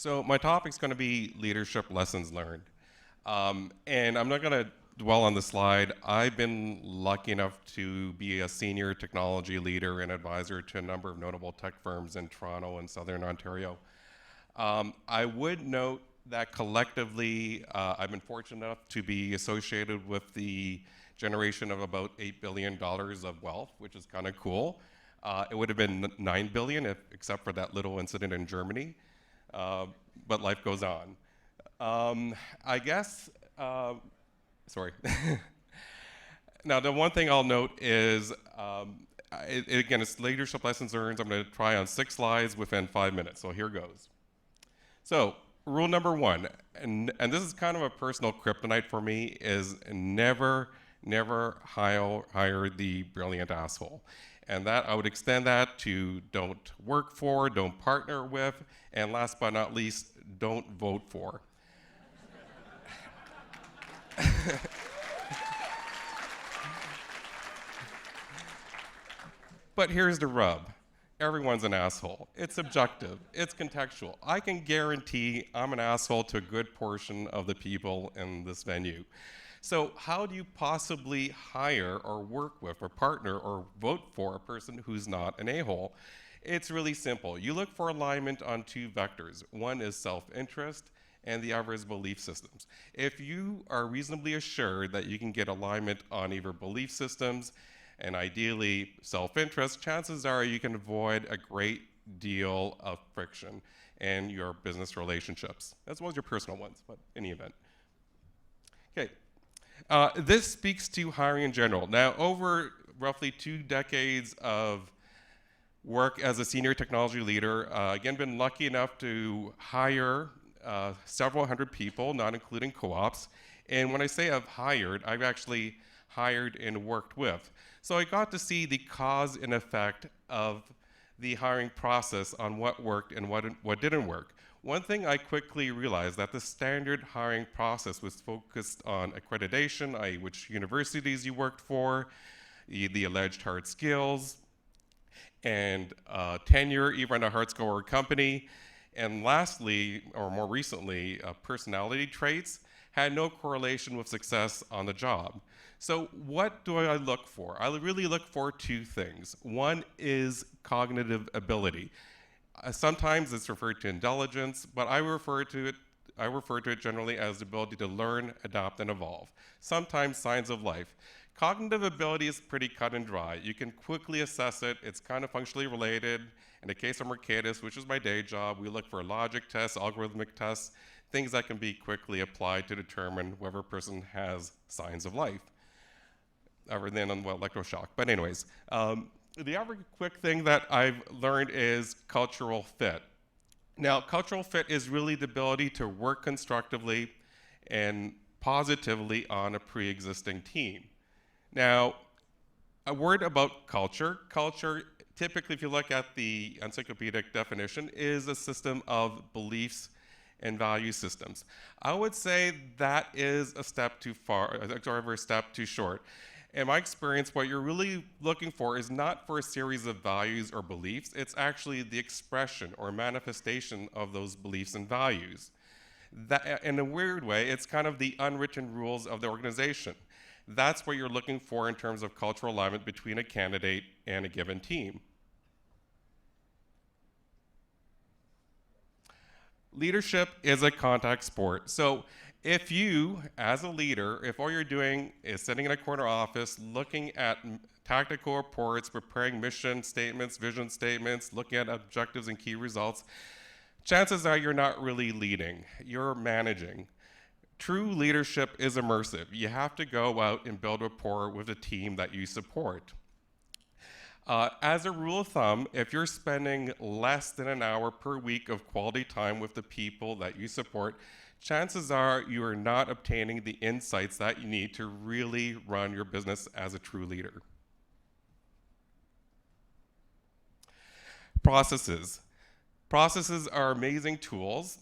So my topic's going to be leadership lessons learned. And I'm not going to dwell on the slide. I've been lucky enough to be a senior technology leader and advisor to a number of notable tech firms in Toronto and Southern Ontario. I would note that collectively, I've been fortunate enough to be associated with the generation of about $8 billion of wealth, which is kind of cool. It would have been $9 billion except for that little incident in Germany, but life goes on. I guess, sorry. Now, the one thing I'll note is, again, it's leadership lessons learned. I'm going to try on 6 slides within 5 minutes, so here goes. So, rule number 1, and this is kind of a personal kryptonite for me, is never hire the brilliant asshole. And that, I would extend that to don't work for, don't partner with, and last but not least, don't vote for. But here's the rub. Everyone's an asshole. It's subjective, it's contextual. I can guarantee I'm an asshole to a good portion of the people in this venue. So how do you possibly hire or work with or partner or vote for a person who's not an a-hole? It's really simple. You look for alignment on 2 vectors. One is self-interest, and the other is belief systems. If you are reasonably assured that you can get alignment on either belief systems and ideally self-interest, chances are you can avoid a great deal of friction in your business relationships, as well as your personal ones, but in any event. Okay, this speaks to hiring in general. Now, over roughly 2 decades of work as a senior technology leader, again, been lucky enough to hire several hundred people, not including co-ops. And when I say I've hired, I've actually hired and worked with. So I got to see the cause and effect of the hiring process on what worked and what didn't work. One thing I quickly realized that the standard hiring process was focused on accreditation, i.e. which universities you worked for, the alleged hard skills, and tenure, even a hard skill or company. And lastly, or more recently, personality traits had no correlation with success on the job. So what do I look for? I really look for 2 things. One is cognitive ability. Sometimes it's referred to intelligence, but I refer to it generally as the ability to learn, adapt, and evolve. Sometimes signs of life. Cognitive ability is pretty cut and dry. You can quickly assess it. It's kind of functionally related. In the case of Mercatus, which is my day job, we look for logic tests, algorithmic tests, things that can be quickly applied to determine whether a person has signs of life, other than on electroshock. But anyways, the other quick thing that I've learned is cultural fit. Now, cultural fit is really the ability to work constructively and positively on a pre-existing team. Now, a word about culture. Culture, typically, if you look at the encyclopedic definition, is a system of beliefs and value systems. I would say that is a step too far, or a step too short. In my experience, what you're really looking for is not for a series of values or beliefs, it's actually the expression or manifestation of those beliefs and values. That, in a weird way, it's kind of the unwritten rules of the organization. That's what you're looking for in terms of cultural alignment between a candidate and a given team. Leadership is a contact sport. So if you, as a leader, if all you're doing is sitting in a corner office, looking at tactical reports, preparing mission statements, vision statements, looking at objectives and key results, chances are you're not really leading, you're managing. True leadership is immersive. You have to go out and build rapport with the team that you support. As a rule of thumb, if you're spending less than an hour per week of quality time with the people that you support, chances are you are not obtaining the insights that you need to really run your business as a true leader. Processes. Processes are amazing tools.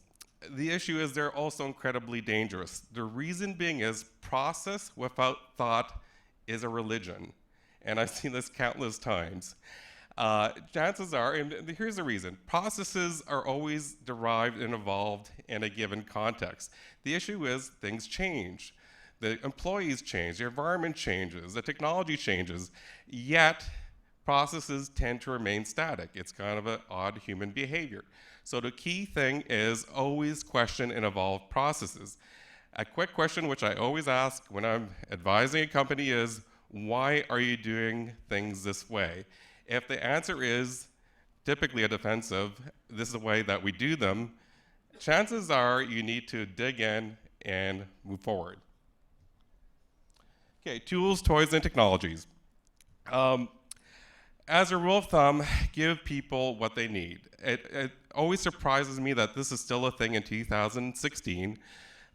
The issue is they're also incredibly dangerous. The reason being is process without thought is a religion. And I've seen this countless times. Chances are, and here's the reason, processes are always derived and evolved in a given context. The issue is things change. The employees change, the environment changes, the technology changes, yet processes tend to remain static. It's kind of an odd human behavior. So the key thing is always question and evolve processes. A quick question which I always ask when I'm advising a company is, why are you doing things this way? If the answer is typically a defensive, this is the way that we do them, chances are you need to dig in and move forward. Okay, tools, toys, and technologies. As a rule of thumb, give people what they need. It always surprises me that this is still a thing in 2016,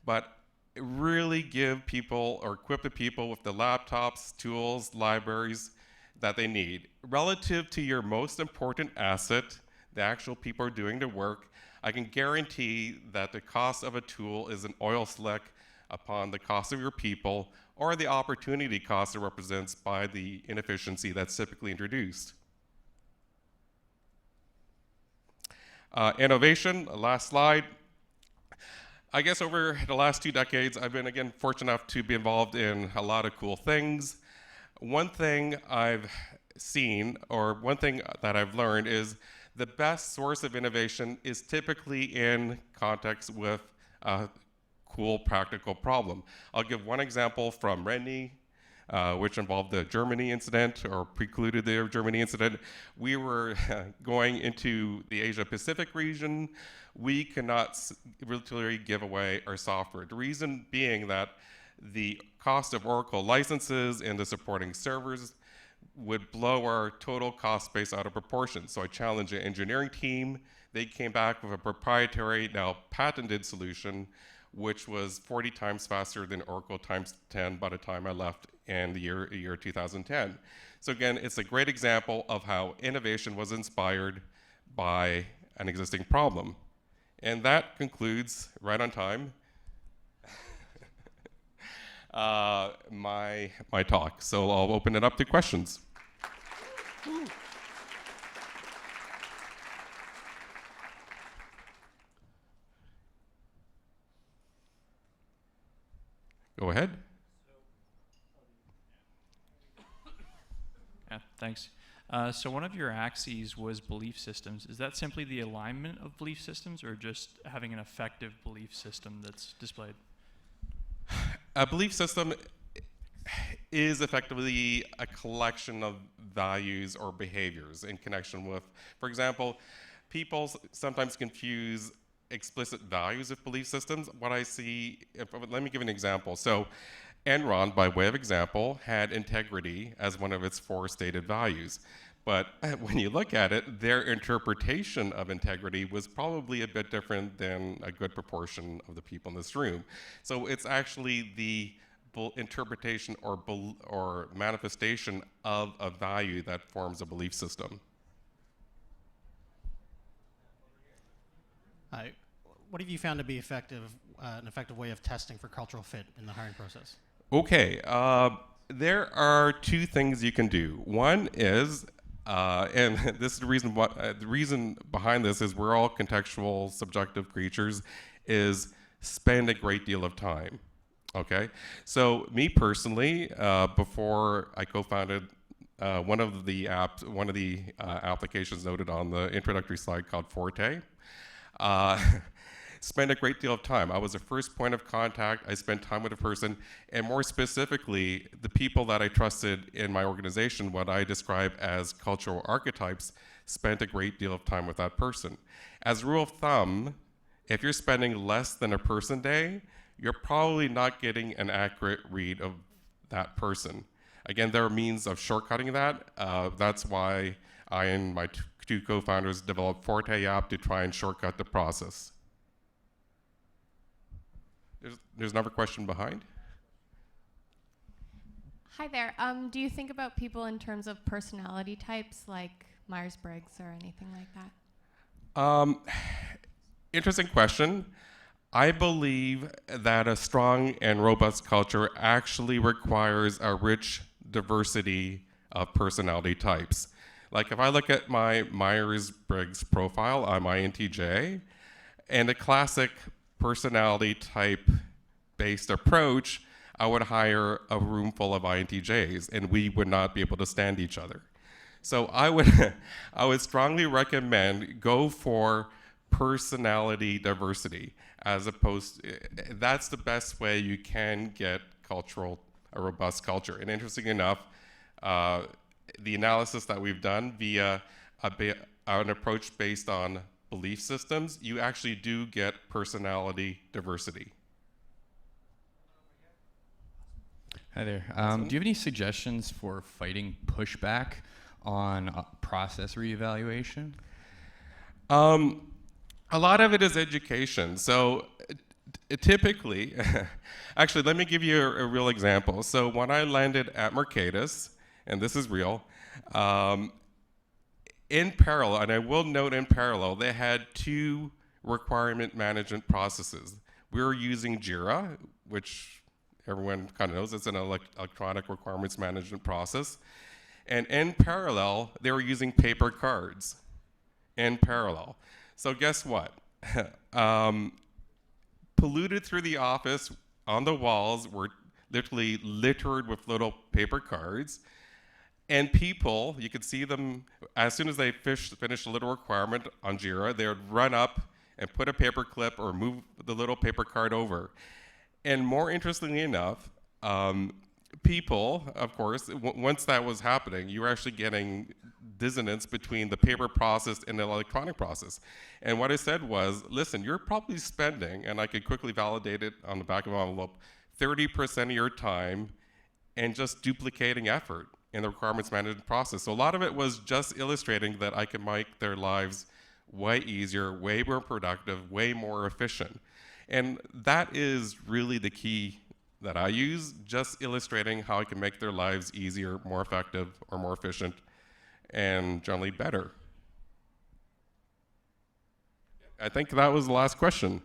but really give people or equip the people with the laptops, tools, libraries that they need. Relative to your most important asset, the actual people are doing the work, I can guarantee that the cost of a tool is an oil slick upon the cost of your people or the opportunity cost it represents by the inefficiency that's typically introduced. Innovation, last slide. I guess over the last 2 decades, I've been, again, fortunate enough to be involved in a lot of cool things. One thing I've seen, or one thing that I've learned, is the best source of innovation is typically in context with a cool, practical problem. I'll give one example from RedKnee, which involved the Germany incident, or precluded the Germany incident. We were going into the Asia-Pacific region. We cannot literally give away our software. The reason being that the cost of Oracle licenses and the supporting servers would blow our total cost base out of proportion. So I challenged the engineering team. They came back with a proprietary, now patented solution, which was 40 times faster than Oracle times 10 by the time I left in the year 2010. So again, it's a great example of how innovation was inspired by an existing problem. And that concludes, right on time, my talk. So I'll open it up to questions. Go ahead. Yeah, thanks. So one of your axes was belief systems. Is that simply the alignment of belief systems, or just having an effective belief system that's displayed? A belief system is effectively a collection of values or behaviors in connection with, for example, people sometimes confuse explicit values of belief systems. What I see, let me give an example. So Enron, by way of example, had integrity as one of its 4 stated values. But when you look at it, their interpretation of integrity was probably a bit different than a good proportion of the people in this room. So it's actually the interpretation or manifestation of a value that forms a belief system. What have you found to be an effective way of testing for cultural fit in the hiring process? Okay, there are 2 things you can do. One is, and this is the reason behind this is we're all contextual, subjective creatures, is spend a great deal of time. Okay, so me personally, before I co-founded one of the applications noted on the introductory slide called Forte. Spend a great deal of time. I was the first point of contact. I spent time with a person, and more specifically, the people that I trusted in my organization, what I describe as cultural archetypes, spent a great deal of time with that person. As a rule of thumb, if you're spending less than a person day, you're probably not getting an accurate read of that person. Again, there are means of shortcutting that. That's why I and my 2 co-founders developed Forte app to try and shortcut the process. There's another question behind. Hi there. Do you think about people in terms of personality types, like Myers-Briggs or anything like that? Interesting question. I believe that a strong and robust culture actually requires a rich diversity of personality types. Like if I look at my Myers-Briggs profile, I'm INTJ, and a classic personality type based approach, I would hire a room full of INTJs and we would not be able to stand each other. So I would strongly recommend go for personality diversity as opposed that's the best way you can get a robust culture. And interesting enough, the analysis that we've done via an approach based on belief systems, you actually do get personality diversity. Hi there. Do you have any suggestions for fighting pushback on process reevaluation? A lot of it is education. So typically, actually, let me give you a real example. So when I landed at Mercatus, and this is real, in parallel, and I will note in parallel, they had 2 requirement management processes. We were using Jira, which everyone kind of knows it's an electronic requirements management process. And in parallel, they were using paper cards in parallel. So guess what? Polluted through the office on the walls were literally littered with little paper cards. And people, you could see them, as soon as they finished a little requirement on Jira, they would run up and put a paper clip or move the little paper card over. And more interestingly enough, people, of course, once that was happening, you were actually getting dissonance between the paper process and the electronic process. And what I said was, listen, you're probably spending, and I could quickly validate it on the back of an envelope, 30% of your time and just duplicating effort in the requirements management process. So a lot of it was just illustrating that I could make their lives way easier, way more productive, way more efficient. And that is really the key that I use, just illustrating how I can make their lives easier, more effective, or more efficient, and generally better. I think that was the last question.